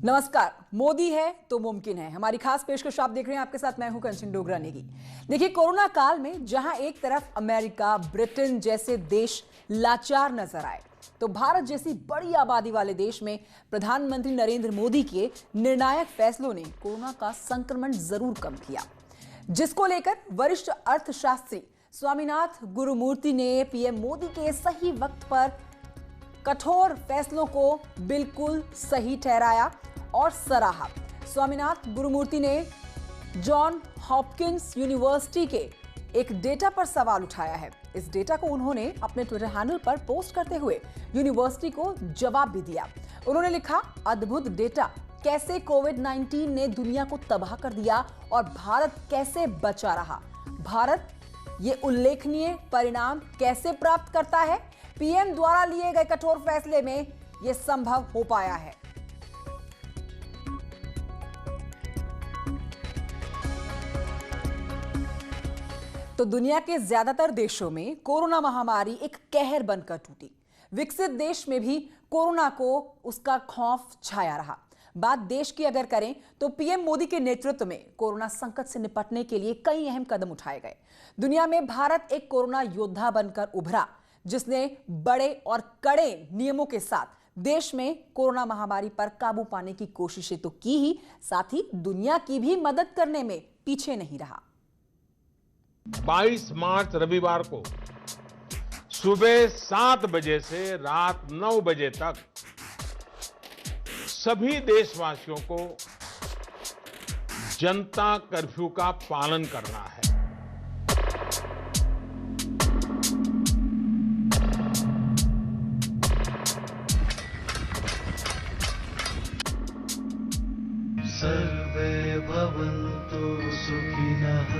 नमस्कार। मोदी है तो मुमकिन है, हमारी खास पेशकश आप देख रहे हैं। आपके साथ मैं हूं कंचन डोगरा नेगी। देखिए, कोरोना काल में जहां एक तरफ अमेरिका, ब्रिटेन जैसे देश लाचार नजर आए, तो भारत जैसी बड़ी आबादी वाले देश में प्रधानमंत्री नरेंद्र मोदी के निर्णायक फैसलों ने कोरोना का संक्रमण जरूर कम किया, जिसको लेकर वरिष्ठ अर्थशास्त्री स्वामीनाथ गुरुमूर्ति ने पीएम मोदी के सही वक्त पर कठोर फैसलों को बिल्कुल सही ठहराया और सराहा। स्वामीनाथ गुरुमूर्ति ने जॉन हॉपकिंस यूनिवर्सिटी के एक डेटा पर सवाल उठाया है। इस डेटा को उन्होंने अपने ट्विटर हैंडल पर पोस्ट करते हुए यूनिवर्सिटी को जवाब भी दिया। उन्होंने लिखा, अद्भुत डेटा, कैसे कोविड-19 ने दुनिया को तबाह कर दिया और भारत कैसे बचा रहा। भारत ये उल्लेखनीय परिणाम कैसे प्राप्त करता है? पीएम द्वारा लिए गए कठोर फैसले में यह संभव हो पाया है। तो दुनिया के ज्यादातर देशों में कोरोना महामारी एक कहर बनकर टूटी। विकसित देश में भी कोरोना को उसका खौफ छाया रहा। बात देश की अगर करें तो पीएम मोदी के नेतृत्व में कोरोना संकट से निपटने के लिए कई अहम कदम उठाए गए। दुनिया में भारत एक कोरोना योद्धा बनकर उभरा, जिसने बड़े और कड़े नियमों के साथ देश में कोरोना महामारी पर काबू पाने की कोशिशें तो की ही, साथ ही दुनिया की भी मदद करने में पीछे नहीं रहा। 22 मार्च रविवार को सुबह 7 बजे से रात 9 बजे तक सभी देशवासियों को जनता कर्फ्यू का पालन करना है। सर्वे भवन्तु सुखिनः,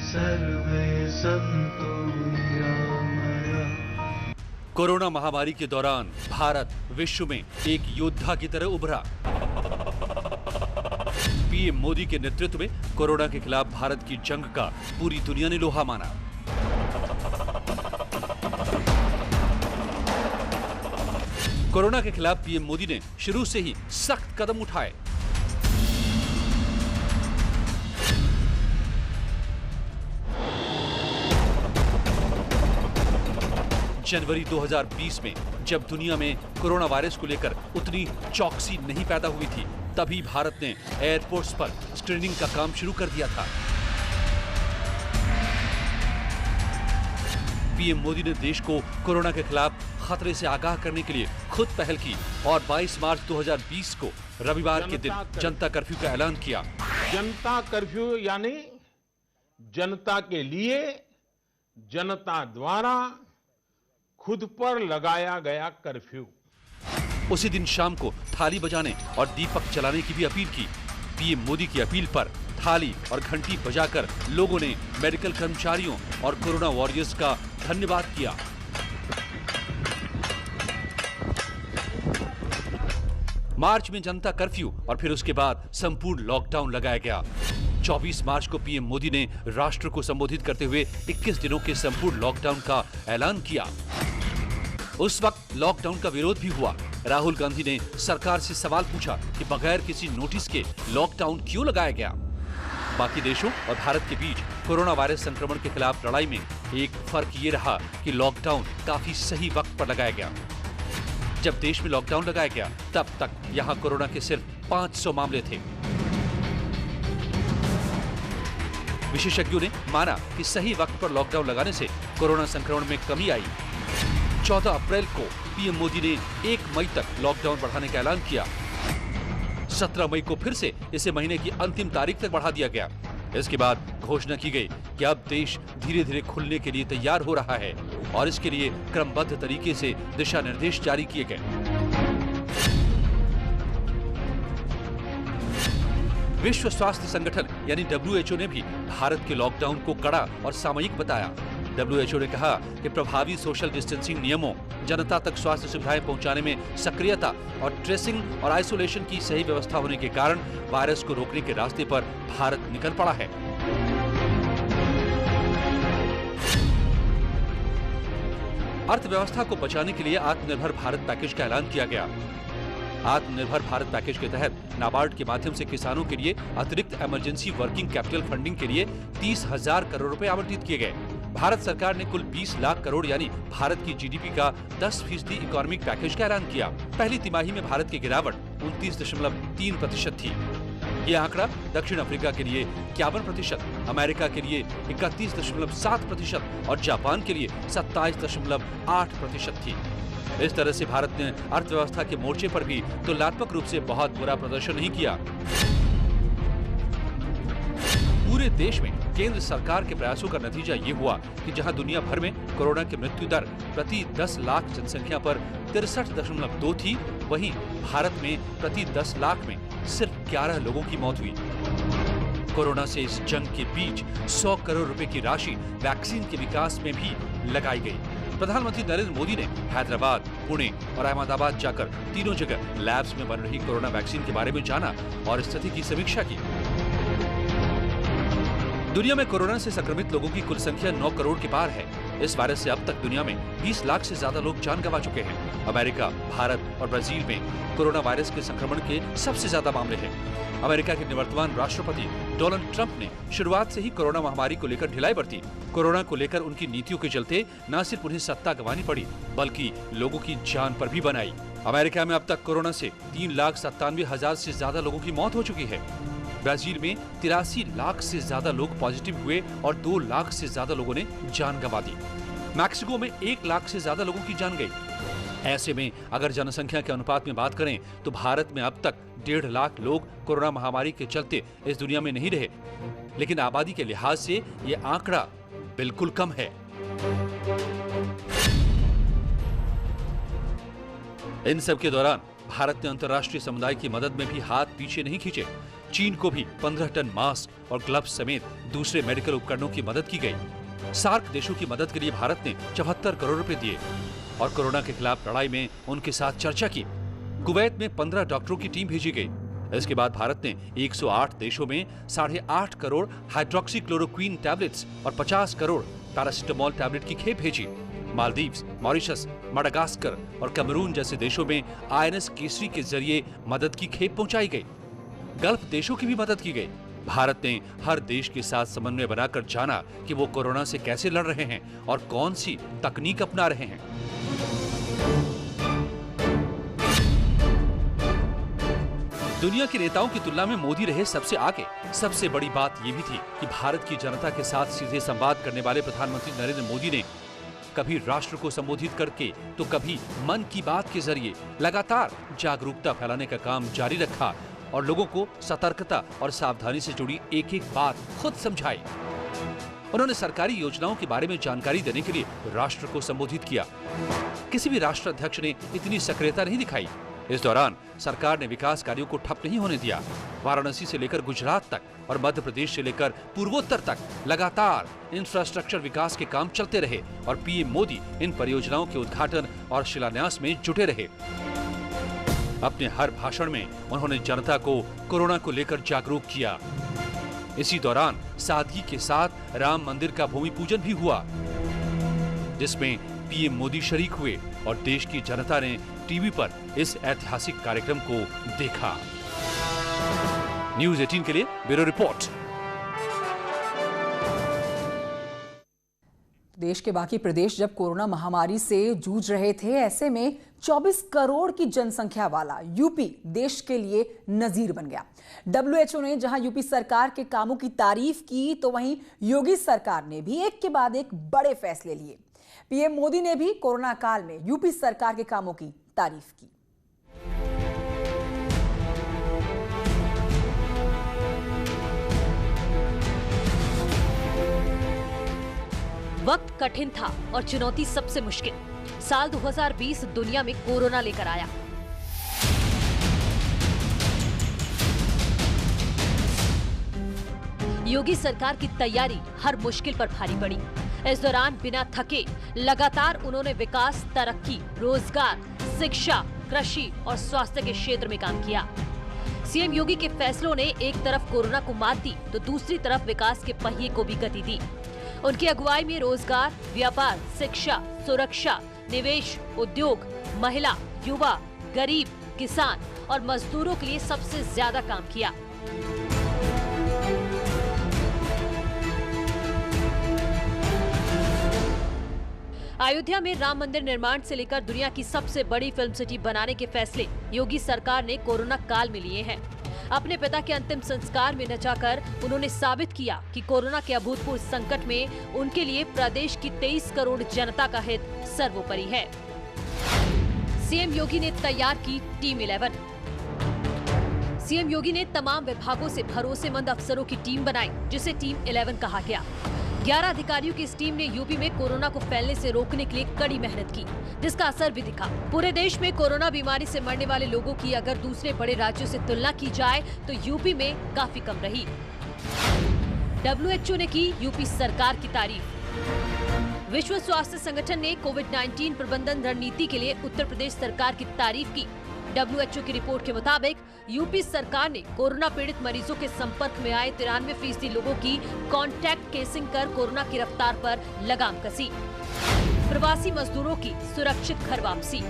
सर्वे सन्तु निरामयाः। कोरोना महामारी के दौरान भारत विश्व में एक योद्धा की तरह उभरा। पीएम मोदी के नेतृत्व में कोरोना के खिलाफ भारत की जंग का पूरी दुनिया ने लोहा माना। कोरोना के खिलाफ पीएम मोदी ने शुरू से ही सख्त कदम उठाए। जनवरी 2020 में जब दुनिया में कोरोना वायरस को लेकर उतनी चौकसी नहीं पैदा हुई थी, तभी भारत ने एयरपोर्ट्स पर स्क्रीनिंग का काम शुरू कर दिया था। पीएम मोदी ने देश को कोरोना के खिलाफ खतरे से आगाह करने के लिए खुद पहल की और 22 मार्च 2020 को रविवार के दिन जनता कर्फ्यू का ऐलान किया। जनता कर्फ्यू यानी जनता के लिए, जनता द्वारा खुद पर लगाया गया कर्फ्यू। उसी दिन शाम को थाली बजाने और दीपक जलाने की भी अपील की। पीएम मोदी की अपील पर थाली और घंटी बजाकर लोगों ने मेडिकल कर्मचारियों और कोरोना वॉरियर्स का धन्यवाद किया। मार्च में जनता कर्फ्यू और फिर उसके बाद संपूर्ण लॉकडाउन लगाया गया। 24 मार्च को पीएम मोदी ने राष्ट्र को संबोधित करते हुए 21 दिनों के संपूर्ण लॉकडाउन का ऐलान किया। उस वक्त लॉकडाउन का विरोध भी हुआ। राहुल गांधी ने सरकार से सवाल पूछा कि बगैर किसी नोटिस के लॉकडाउन क्यों लगाया गया। बाकी देशों और भारत के बीच कोरोना वायरस संक्रमण के खिलाफ लड़ाई में एक फर्क ये रहा कि लॉकडाउन काफी सही वक्त पर लगाया गया। जब देश में लॉकडाउन लगाया गया तब तक यहाँ कोरोना के सिर्फ 500 मामले थे। विशेषज्ञों ने माना कि सही वक्त पर लॉकडाउन लगाने से कोरोना संक्रमण में कमी आई। 14 अप्रैल को पीएम मोदी ने 1 मई तक लॉकडाउन बढ़ाने का ऐलान किया। 17 मई को फिर से इसे महीने की अंतिम तारीख तक बढ़ा दिया गया। इसके बाद घोषणा की गई कि अब देश धीरे धीरे खुलने के लिए तैयार हो रहा है और इसके लिए क्रमबद्ध तरीके से दिशा निर्देश जारी किए गए। विश्व स्वास्थ्य संगठन यानी WHO ने भी भारत के लॉकडाउन को कड़ा और सामयिक बताया। WHO ने कहा कि प्रभावी सोशल डिस्टेंसिंग नियमों, जनता तक स्वास्थ्य सुविधाएं पहुंचाने में सक्रियता और ट्रेसिंग और आइसोलेशन की सही व्यवस्था होने के कारण वायरस को रोकने के रास्ते पर भारत निकल पड़ा है। अर्थव्यवस्था को बचाने के लिए आत्मनिर्भर भारत पैकेज का ऐलान किया गया। आत्मनिर्भर भारत पैकेज के तहत नाबार्ड के माध्यम से किसानों के लिए अतिरिक्त इमरजेंसी वर्किंग कैपिटल फंडिंग के लिए 30,000 करोड़ रुपए आवंटित किए गए। भारत सरकार ने कुल 20 लाख करोड़ यानी भारत की जीडीपी का 10% इकोनॉमिक पैकेज का ऐलान किया। पहली तिमाही में भारत की गिरावट 29.3% थी। ये आंकड़ा दक्षिण अफ्रीका के लिए 51%, अमेरिका के लिए 31.7% और जापान के लिए 27.8% थी। इस तरह से भारत ने अर्थव्यवस्था के मोर्चे पर भी तुलनात्मक रूप से बहुत बुरा प्रदर्शन नहीं किया। पूरे देश में केंद्र सरकार के प्रयासों का नतीजा ये हुआ कि जहां दुनिया भर में कोरोना की मृत्यु दर प्रति 10 लाख जनसंख्या पर 63.2 थी, वहीं भारत में प्रति 10 लाख में सिर्फ 11 लोगों की मौत हुई। कोरोना से इस जंग के बीच 100 करोड़ रुपए की राशि वैक्सीन के विकास में भी लगाई गई। प्रधानमंत्री नरेंद्र मोदी ने हैदराबाद, पुणे और अहमदाबाद जाकर तीनों जगह लैब्स में बन रही कोरोना वैक्सीन के बारे में जाना और स्थिति की समीक्षा की। दुनिया में कोरोना से संक्रमित लोगों की कुल संख्या 9 करोड़ के पार है। इस वायरस से अब तक दुनिया में 20 लाख से ज्यादा लोग जान गंवा चुके हैं। अमेरिका, भारत और ब्राजील में कोरोना वायरस के संक्रमण के सबसे ज्यादा मामले हैं। अमेरिका के निवर्तमान राष्ट्रपति डोनाल्ड ट्रंप ने शुरुआत से ही कोरोना महामारी को लेकर ढिलाई बरती। कोरोना को लेकर उनकी नीतियों के चलते न सिर्फ उन्हें सत्ता गंवानी पड़ी, बल्कि लोगों की जान पर भी बनाई। अमेरिका में अब तक कोरोना से 3,97,000 से ज्यादा लोगों की मौत हो चुकी है। ब्राजील में 83 लाख से ज्यादा लोग पॉजिटिव हुए और 2 लाख से ज्यादा लोगों ने जान गंवा दी। मैक्सिको में 1 लाख से ज्यादा लोगों की जान गई। ऐसे में अगर जनसंख्या के अनुपात में बात करें तो भारत में अब तक 1.5 लाख लोग कोरोना महामारी के चलते इस दुनिया में नहीं रहे, लेकिन आबादी के लिहाज से ये आंकड़ा बिल्कुल कम है। इन सब के दौरान भारत ने अंतर्राष्ट्रीय समुदाय की मदद में भी हाथ पीछे नहीं खींचे। चीन को भी 15 टन मास्क और ग्लव्स समेत दूसरे मेडिकल उपकरणों की मदद की गई। सार्क देशों की मदद के लिए भारत ने 74 करोड़ रुपए दिए और कोरोना के खिलाफ लड़ाई में उनके साथ चर्चा की। कुवैत में 15 डॉक्टरों की टीम भेजी गई। इसके बाद भारत ने 108 देशों में 8.5 करोड़ हाइड्रोक्सीक्लोरोक्वीन टैबलेट्स और 50 करोड़ पैरासिटामोल टैबलेट की खेप भेजी। मालदीव्स, मॉरिशस, मडागास्कर और कैमरून जैसे देशों में INS केसरी के जरिए मदद की खेप पहुंचाई गई। गल्फ देशों की भी मदद की गई। भारत ने हर देश के साथ समन्वय बनाकर जाना कि वो कोरोना से कैसे लड़ रहे हैं और कौन सी तकनीक अपना रहे हैं। दुनिया के नेताओं की तुलना में मोदी रहे सबसे आगे। सबसे बड़ी बात यह भी थी कि भारत की जनता के साथ सीधे संवाद करने वाले प्रधानमंत्री नरेंद्र मोदी ने कभी राष्ट्र को संबोधित करके तो कभी मन की बात के जरिए लगातार जागरूकता फैलाने का काम जारी रखा और लोगों को सतर्कता और सावधानी से जुड़ी एक एक बात खुद समझाई। उन्होंने सरकारी योजनाओं के बारे में जानकारी देने के लिए राष्ट्र को संबोधित किया। किसी भी राष्ट्र अध्यक्ष ने इतनी सक्रियता नहीं दिखाई। इस दौरान सरकार ने विकास कार्यों को ठप नहीं होने दिया। वाराणसी से लेकर गुजरात तक और मध्य प्रदेश से लेकर पूर्वोत्तर तक लगातार इंफ्रास्ट्रक्चर विकास के काम चलते रहे और पीएम मोदी इन परियोजनाओं के उद्घाटन और शिलान्यास में जुटे रहे। अपने हर भाषण में उन्होंने जनता को कोरोना को लेकर जागरूक किया। इसी दौरान सादगी के साथ राम मंदिर का भूमि पूजन भी हुआ, जिसमें पीएम मोदी शरीक हुए और देश की जनता ने टीवी पर इस ऐतिहासिक कार्यक्रम को देखा। न्यूज़ 18 के लिए ब्यूरो रिपोर्ट। देश के बाकी प्रदेश जब कोरोना महामारी से जूझ रहे थे, ऐसे में 24 करोड़ की जनसंख्या वाला यूपी देश के लिए नजीर बन गया। WHO ने जहां यूपी सरकार के कामों की तारीफ की, तो वहीं योगी सरकार ने भी एक के बाद एक बड़े फैसले लिए। पीएम मोदी ने भी कोरोना काल में यूपी सरकार के कामों की तारीफ की। वक्त कठिन था और चुनौती सबसे मुश्किल। साल 2020 दुनिया में कोरोना लेकर आया। योगी सरकार की तैयारी हर मुश्किल पर भारी पड़ी। इस दौरान बिना थके लगातार उन्होंने विकास, तरक्की, रोजगार, शिक्षा, कृषि और स्वास्थ्य के क्षेत्र में काम किया। सीएम योगी के फैसलों ने एक तरफ कोरोना को मात दी तो दूसरी तरफ विकास के पहिए को भी गति दी। उनकी अगुवाई में रोजगार, व्यापार, शिक्षा, सुरक्षा, निवेश, उद्योग, महिला, युवा, गरीब, किसान और मजदूरों के लिए सबसे ज्यादा काम किया। अयोध्या में राम मंदिर निर्माण से लेकर दुनिया की सबसे बड़ी फिल्म सिटी बनाने के फैसले योगी सरकार ने कोरोना काल में लिए हैं। अपने पिता के अंतिम संस्कार में न जाकर उन्होंने साबित किया कि कोरोना के अभूतपूर्व संकट में उनके लिए प्रदेश की 23 करोड़ जनता का हित सर्वोपरि है। सीएम योगी ने तैयार की टीम 11। सीएम योगी ने तमाम विभागों से भरोसेमंद अफसरों की टीम बनाई, जिसे टीम 11 कहा गया। 11 अधिकारियों की इस टीम ने यूपी में कोरोना को फैलने से रोकने के लिए कड़ी मेहनत की, जिसका असर भी दिखा। पूरे देश में कोरोना बीमारी से मरने वाले लोगों की अगर दूसरे बड़े राज्यों से तुलना की जाए तो यूपी में काफी कम रही। WHO ने की यूपी सरकार की तारीफ। विश्व स्वास्थ्य संगठन ने कोविड-19 प्रबंधन रणनीति के लिए उत्तर प्रदेश सरकार की तारीफ की। WHO की रिपोर्ट के मुताबिक यूपी सरकार ने कोरोना पीड़ित मरीजों के संपर्क में आए 93% लोगों की कॉन्टैक्ट ट्रेसिंग कर कोरोना की रफ्तार पर लगाम कसी। प्रवासी मजदूरों की सुरक्षित घर वापसी।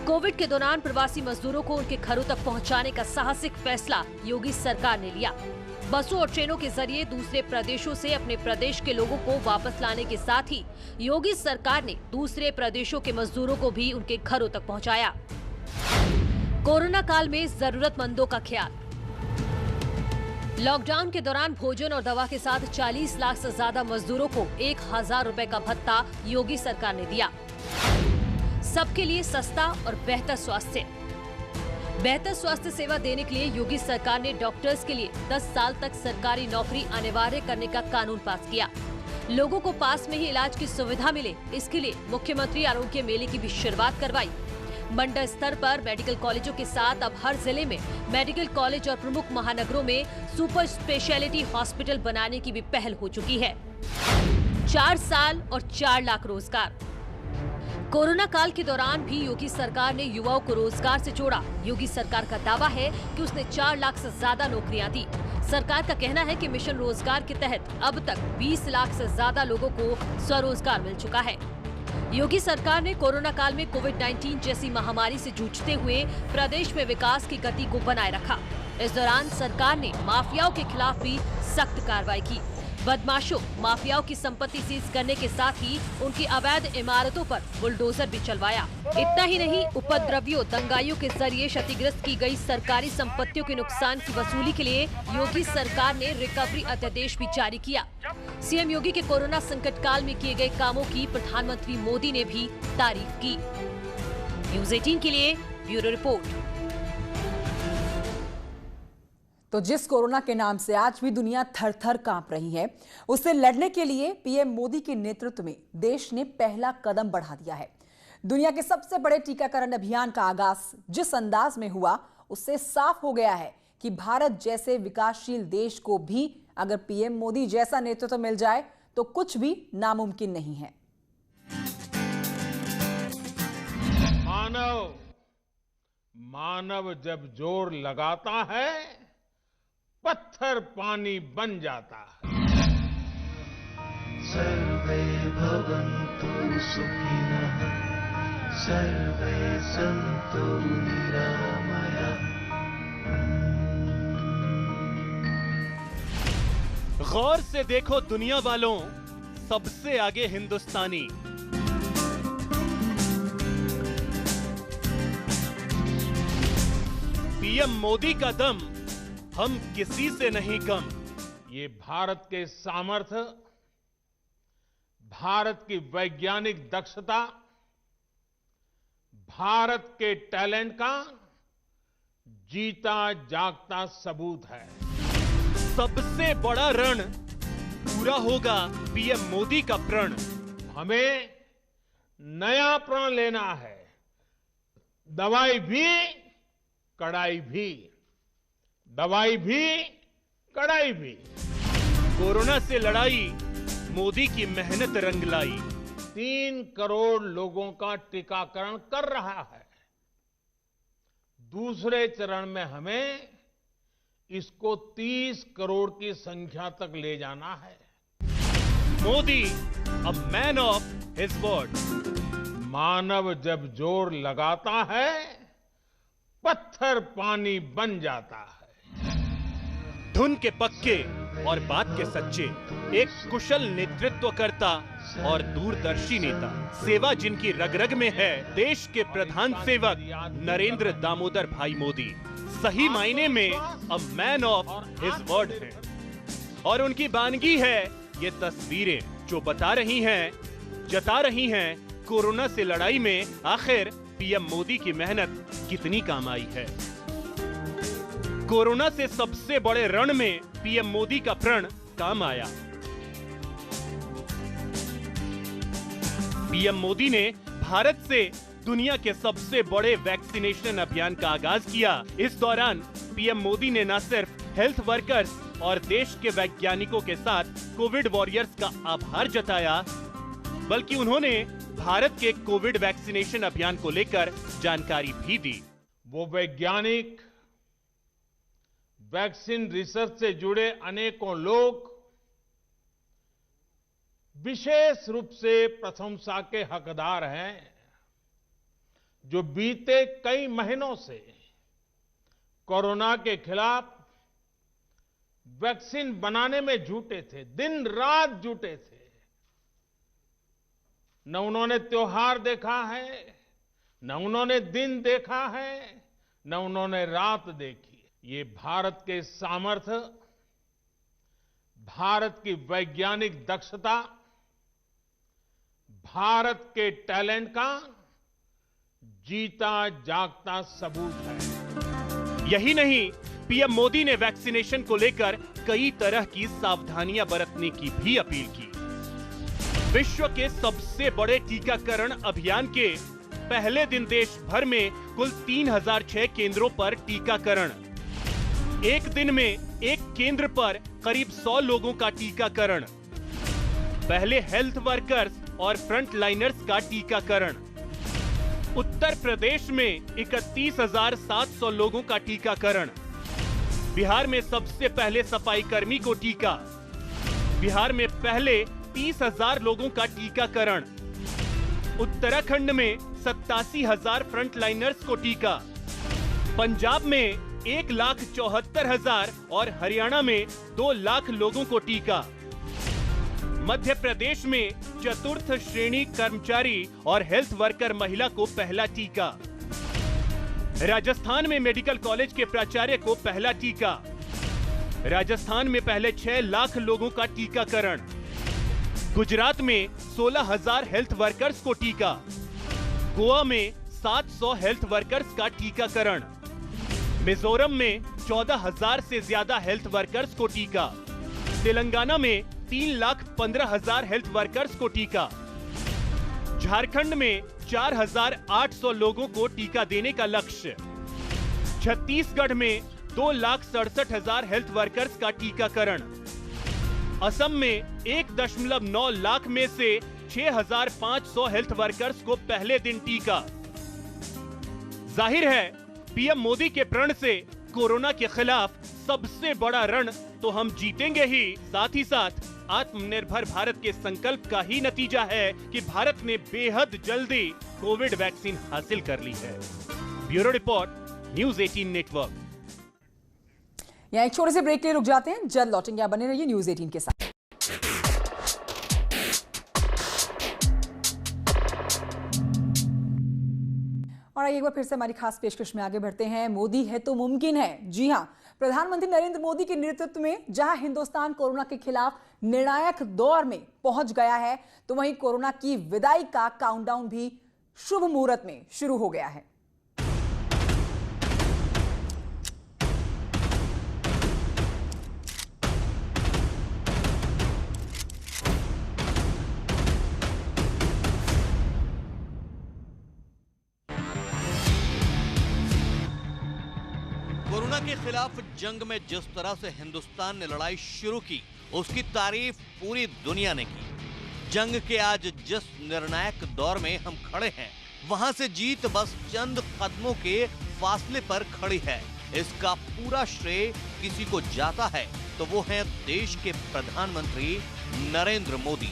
कोविड के दौरान प्रवासी मजदूरों को उनके घरों तक पहुंचाने का साहसिक फैसला योगी सरकार ने लिया। बसों और ट्रेनों के जरिए दूसरे प्रदेशों से अपने प्रदेश के लोगों को वापस लाने के साथ ही योगी सरकार ने दूसरे प्रदेशों के मजदूरों को भी उनके घरों तक पहुंचाया। कोरोना काल में जरूरतमंदों का ख्याल। लॉकडाउन के दौरान भोजन और दवा के साथ 40 लाख से ज्यादा मजदूरों को 1000 रुपए का भत्ता योगी सरकार ने दिया। सबके लिए सस्ता और बेहतर स्वास्थ्य। बेहतर स्वास्थ्य सेवा देने के लिए योगी सरकार ने डॉक्टर्स के लिए 10 साल तक सरकारी नौकरी अनिवार्य करने का कानून पास किया। लोगों को पास में ही इलाज की सुविधा मिले, इसके लिए मुख्यमंत्री आरोग्य मेले की भी शुरुआत करवाई। मंडल स्तर पर मेडिकल कॉलेजों के साथ अब हर जिले में मेडिकल कॉलेज और प्रमुख महानगरों में सुपर स्पेशलिटी हॉस्पिटल बनाने की भी पहल हो चुकी है। 4 साल और 4 लाख रोजगार। कोरोना काल के दौरान भी योगी सरकार ने युवाओं को रोजगार से जोड़ा। योगी सरकार का दावा है कि उसने 4 लाख से ज्यादा नौकरियां दी। सरकार का कहना है कि मिशन रोजगार के तहत अब तक 20 लाख से ज्यादा लोगों को स्वरोजगार मिल चुका है। योगी सरकार ने कोरोना काल में कोविड-19 जैसी महामारी से जूझते हुए प्रदेश में विकास की गति को बनाए रखा। इस दौरान सरकार ने माफियाओं के खिलाफ भी सख्त कार्रवाई की। बदमाशों, माफियाओं की संपत्ति सीज करने के साथ ही उनकी अवैध इमारतों पर बुलडोजर भी चलवाया। इतना ही नहीं, उपद्रवियों, दंगाइयों के जरिए क्षतिग्रस्त की गई सरकारी संपत्तियों के नुकसान की वसूली के लिए योगी सरकार ने रिकवरी अध्यादेश भी जारी किया। सीएम योगी के कोरोना संकट काल में किए गए कामों की प्रधानमंत्री मोदी ने भी तारीफ की। न्यूज़ 18 के लिए ब्यूरो रिपोर्ट। तो जिस कोरोना के नाम से आज भी दुनिया थर-थर कांप रही है, उससे लड़ने के लिए पीएम मोदी के नेतृत्व में देश ने पहला कदम बढ़ा दिया है। दुनिया के सबसे बड़े टीकाकरण अभियान का आगाज जिस अंदाज में हुआ, उससे साफ हो गया है कि भारत जैसे विकासशील देश को भी अगर पीएम मोदी जैसा नेतृत्व मिल जाए तो कुछ भी नामुमकिन नहीं है। मानव जब जोर लगाता है, पत्थर पानी बन जाता है। सर्वे भवन्तु सुखिनः, सर्वे सन्तु निरामयाः। गौर से देखो दुनिया वालों, सबसे आगे हिंदुस्तानी। पीएम मोदी का दम हम किसी से नहीं कम। ये भारत के सामर्थ्य, भारत की वैज्ञानिक दक्षता, भारत के टैलेंट का जीता जागता सबूत है। सबसे बड़ा रण पूरा होगा पीएम मोदी का प्रण। हमें नया प्रण लेना है, दवाई भी कड़ाई भी, दवाई भी कड़ाई भी। कोरोना से लड़ाई मोदी की मेहनत रंग लाई। 3 करोड़ लोगों का टीकाकरण कर रहा है। दूसरे चरण में हमें इसको 30 करोड़ की संख्या तक ले जाना है। Modi a man of his word. मानव जब जोर लगाता है, पत्थर पानी बन जाता है। धुन के पक्के और बात के सच्चे, एक कुशल नेतृत्वकर्ता और दूरदर्शी नेता, सेवा जिनकी रग-रग में है। देश के प्रधान सेवक नरेंद्र दामोदर भाई मोदी सही मायने में अ मैन ऑफ हिज वर्ड हैं। और उनकी बानगी है ये तस्वीरें जो बता रही हैं, जता रही हैं कोरोना से लड़ाई में आखिर पीएम मोदी की मेहनत कितनी काम आई है। कोरोना से सबसे बड़े रण में पीएम मोदी का प्रण काम आया। पीएम मोदी ने भारत से दुनिया के सबसे बड़े वैक्सीनेशन अभियान का आगाज किया। इस दौरान पीएम मोदी ने न सिर्फ हेल्थ वर्कर्स और देश के वैज्ञानिकों के साथ कोविड वॉरियर्स का आभार जताया, बल्कि उन्होंने भारत के कोविड वैक्सीनेशन अभियान को लेकर जानकारी भी दी। वो वैज्ञानिक, वैक्सीन रिसर्च से जुड़े अनेकों लोग विशेष रूप से प्रशंसा के हकदार हैं, जो बीते कई महीनों से कोरोना के खिलाफ वैक्सीन बनाने में जुटे थे, दिन रात जुटे थे। न उन्होंने त्योहार देखा है, न उन्होंने दिन देखा है, न उन्होंने रात देखी। ये भारत के सामर्थ्य, भारत की वैज्ञानिक दक्षता, भारत के टैलेंट का जीता जागता सबूत है। यही नहीं, पीएम मोदी ने वैक्सीनेशन को लेकर कई तरह की सावधानियां बरतने की भी अपील की। विश्व के सबसे बड़े टीकाकरण अभियान के पहले दिन देश भर में कुल 3006 केंद्रों पर टीकाकरण। एक दिन में एक केंद्र पर करीब 100 लोगों का टीकाकरण। पहले हेल्थ वर्कर्स और फ्रंट लाइनर्स का टीकाकरण। उत्तर प्रदेश में 31,700 लोगों का टीकाकरण। बिहार में सबसे पहले सफाई कर्मी को टीका। बिहार में पहले 30,000 लोगों का टीकाकरण। उत्तराखंड में 87,000 फ्रंट लाइनर्स को टीका। पंजाब में 1,74,000 और हरियाणा में 2 लाख लोगों को टीका। मध्य प्रदेश में चतुर्थ श्रेणी कर्मचारी और हेल्थ वर्कर महिला को पहला टीका। राजस्थान में मेडिकल कॉलेज के प्राचार्य को पहला टीका। राजस्थान में पहले 6 लाख लोगों का टीकाकरण। गुजरात में 16,000 हेल्थ वर्कर्स को टीका। गोवा में 700 हेल्थ वर्कर्स का टीकाकरण। मिजोरम में 14,000 से ज्यादा हेल्थ वर्कर्स को टीका। तेलंगाना में 3,15,000 हेल्थ वर्कर्स को टीका। झारखंड में 4,800 लोगों को टीका देने का लक्ष्य। छत्तीसगढ़ में 2,67,000 हेल्थ वर्कर्स का टीकाकरण। असम में 1.9 लाख में से 6,500 हेल्थ वर्कर्स को पहले दिन टीका। जाहिर है, पीएम मोदी के प्रण से कोरोना के खिलाफ सबसे बड़ा रण तो हम जीतेंगे ही, साथ ही साथ आत्मनिर्भर भारत के संकल्प का ही नतीजा है कि भारत ने बेहद जल्दी कोविड वैक्सीन हासिल कर ली है। Bureau report, news 18 network. यहाँ एक छोटे से ब्रेक के लिए रुक जाते हैं, जल्द लौटेंगे। आप बने रहिए न्यूज़ 18 के साथ। और एक बार फिर से हमारी खास पेशकश में आगे बढ़ते हैं। मोदी है तो मुमकिन है। जी हां, प्रधानमंत्री नरेंद्र मोदी के नेतृत्व में जहां हिंदुस्तान कोरोना के खिलाफ निर्णायक दौर में पहुंच गया है, तो वहीं कोरोना की विदाई का काउंटडाउन भी शुभ मुहूर्त में शुरू हो गया है। कोरोना के खिलाफ जंग में जिस तरह से हिंदुस्तान ने लड़ाई शुरू की, उसकी तारीफ पूरी दुनिया ने की। जंग के आज जिस निर्णायक दौर में हम खड़े हैं, वहां से जीत बस चंद कदमों के फासले पर खड़ी है। इसका पूरा श्रेय किसी को जाता है तो वो है देश के प्रधानमंत्री नरेंद्र मोदी,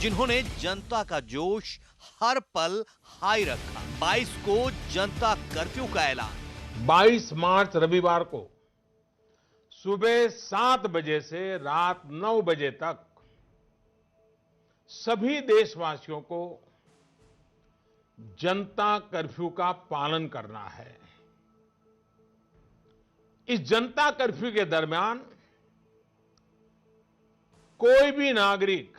जिन्होंने जनता का जोश हर पल हाई रखा। 22 को जनता कर्फ्यू का ऐलान, 22 मार्च रविवार को सुबह 7 बजे से रात 9 बजे तक सभी देशवासियों को जनता कर्फ्यू का पालन करना है। इस जनता कर्फ्यू के दरमियान कोई भी नागरिक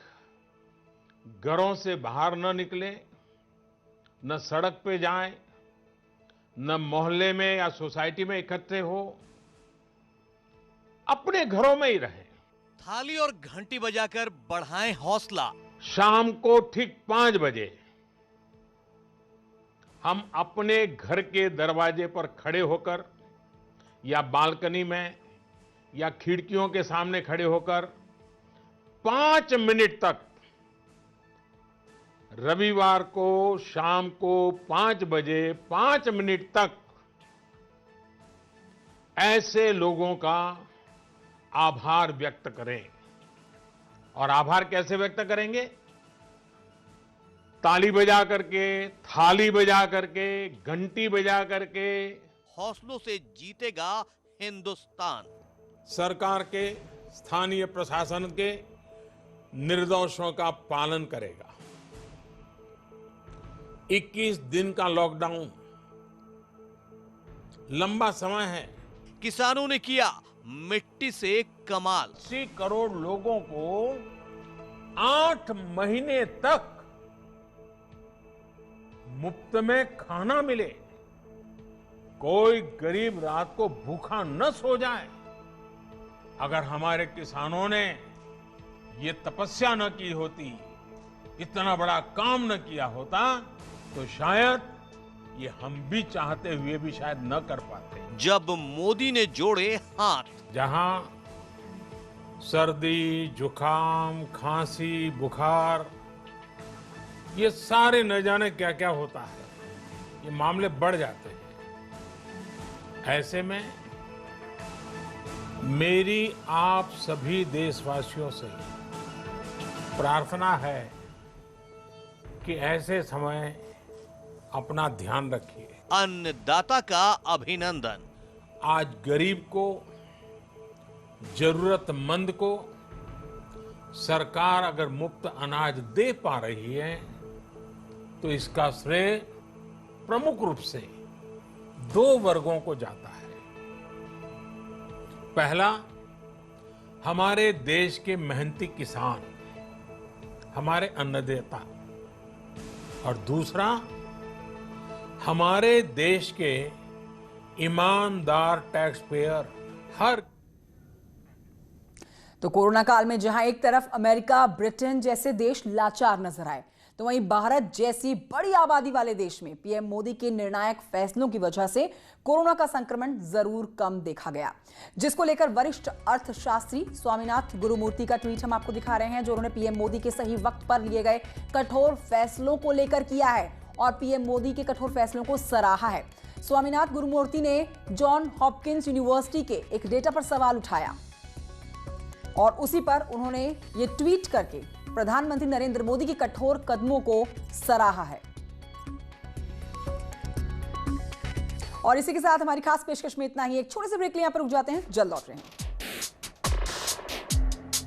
घरों से बाहर न निकले, न सड़क पे जाए, न मोहल्ले में या सोसाइटी में इकट्ठे हो, अपने घरों में ही रहें। थाली और घंटी बजाकर बढ़ाएं हौसला। शाम को ठीक 5 बजे हम अपने घर के दरवाजे पर खड़े होकर या बालकनी में या खिड़कियों के सामने खड़े होकर 5 मिनट तक रविवार को शाम को 5 बजे 5 मिनट तक ऐसे लोगों का आभार व्यक्त करें। और आभार कैसे व्यक्त करेंगे? ताली बजा करके, थाली बजा करके, घंटी बजा करके। हौसलों से जीतेगा हिंदुस्तान। सरकार के, स्थानीय प्रशासन के निर्देशों का पालन करेगा। 21 दिन का लॉकडाउन लंबा समय है। किसानों ने किया मिट्टी से कमाल। 80 करोड़ लोगों को 8 महीने तक मुफ्त में खाना मिले, कोई गरीब रात को भूखा न सो जाए। अगर हमारे किसानों ने ये तपस्या न की होती, इतना बड़ा काम न किया होता, तो शायद ये हम भी चाहते हुए भी शायद न कर पाते। जब मोदी ने जोड़े हाथ, जहां सर्दी, जुकाम, खांसी, बुखार, ये सारे न जाने क्या क्या होता है, ये मामले बढ़ जाते हैं। ऐसे में मेरी आप सभी देशवासियों से प्रार्थना है कि ऐसे समय अपना ध्यान रखिए। अन्नदाता का अभिनंदन। आज गरीब को, जरूरतमंद को सरकार अगर मुफ्त अनाज दे पा रही है, तो इसका श्रेय प्रमुख रूप से 2 वर्गों को जाता है। पहला, हमारे देश के मेहनती किसान, हमारे अन्नदाता, और दूसरा हमारे देश के ईमानदार टैक्स पेयर। हर तो कोरोना काल में जहां एक तरफ अमेरिका, ब्रिटेन जैसे देश लाचार नजर आए, तो वहीं भारत जैसी बड़ी आबादी वाले देश में पीएम मोदी के निर्णायक फैसलों की वजह से कोरोना का संक्रमण जरूर कम देखा गया, जिसको लेकर वरिष्ठ अर्थशास्त्री स्वामीनाथ गुरुमूर्ति का ट्वीट हम आपको दिखा रहे हैं, जो उन्होंने पीएम मोदी के सही वक्त पर लिए गए कठोर फैसलों को लेकर किया है और पीएम मोदी के कठोर फैसलों को सराहा है। स्वामीनाथ गुरुमूर्ति ने जॉन हॉपकिंस यूनिवर्सिटी के एक डेटा पर सवाल उठाया और उसी पर उन्होंने ये ट्वीट करके प्रधानमंत्री नरेंद्र मोदी के कठोर कदमों को सराहा है। और इसी के साथ हमारी खास पेशकश में इतना ही। एक छोटे से ब्रेक ले यहाँ पर रुक जाते हैं, जल्द लौट रहे हैं।